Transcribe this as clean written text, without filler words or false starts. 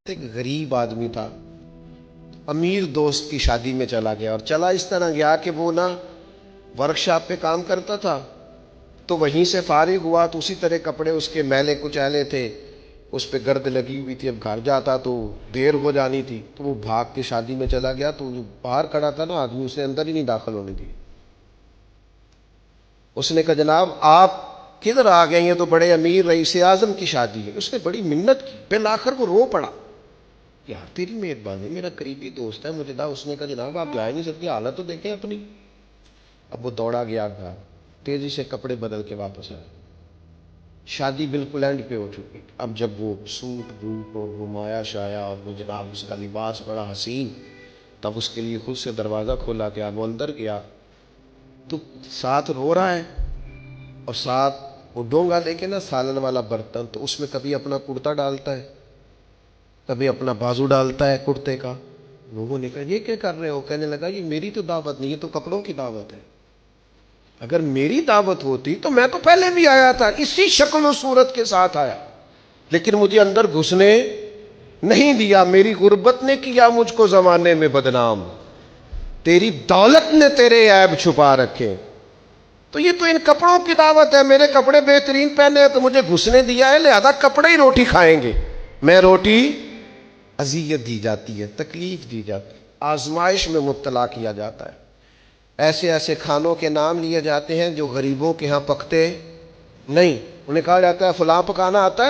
ایک غریب آدمی تھا، امیر دوست کی شادی میں چلا گیا، اور چلا اس طرح گیا کہ وہ نا ورکشاپ پہ کام کرتا تھا، تو وہیں سے فارغ ہوا تو اسی طرح کپڑے اس کے میلے کچیلے تھے، اس پہ گرد لگی ہوئی تھی، اب گھر جاتا تو دیر ہو جانی تھی، تو وہ بھاگ کے شادی میں چلا گیا، تو جو باہر کھڑا تھا نا آدمی، اسے اندر ہی نہیں داخل ہونے دی۔ اس نے کہا جناب آپ کدھر آ گئے، یہ تو بڑے امیر رئیس اعظم کی شادی ہے۔ اس نے بڑی منت کی، بالآخر وہ رو پڑا، یار تیری مہربانی، میرا قریبی دوست ہے، مجھے دا۔ اس نے کہا جناب آپ جا نہیں سکتے، حالت تو دیکھیں اپنی۔ اب وہ دوڑا گیا گھر، تیزی سے کپڑے بدل کے واپس آیا، شادی بالکل اینڈ پہ ہو چکی۔ اب جب وہ سوٹ بوٹ اور گھمایا شایا، اور وہ جناب اس کا لباس بڑا حسین، تب اس کے لیے خود سے دروازہ کھولا گیا، وہ اندر گیا تو ساتھ رو رہا ہے، اور ساتھ وہ ڈونگا لے کے نا سالن والا برتن، تو اس میں کبھی اپنا کرتا ڈالتا ہے، کبھی اپنا بازو ڈالتا ہے کرتے کا۔ لوگوں نے کہا یہ کیا کر رہے ہو؟ کہنے لگا یہ میری تو دعوت نہیں، یہ تو کپڑوں کی دعوت ہے، اگر میری دعوت ہوتی تو میں تو پہلے بھی آیا تھا، اسی شکل و صورت کے ساتھ آیا، لیکن مجھے اندر گھسنے نہیں دیا، میری غربت نے کیا مجھ کو زمانے میں بدنام، تیری دولت نے تیرے عیب چھپا رکھے، تو یہ تو ان کپڑوں کی دعوت ہے، میرے کپڑے بہترین پہنے ہیں تو مجھے گھسنے دیا ہے، لہذا کپڑے ہی روٹی کھائیں گے، میں روٹی اذیت دی جاتی ہے، تکلیف دی جاتی ہے، آزمائش میں مبتلا کیا جاتا ہے، ایسے ایسے کھانوں کے نام لیے جاتے ہیں جو غریبوں کے ہاں پکتے نہیں، انہیں کہا جاتا ہے فلاں پکانا آتا ہے۔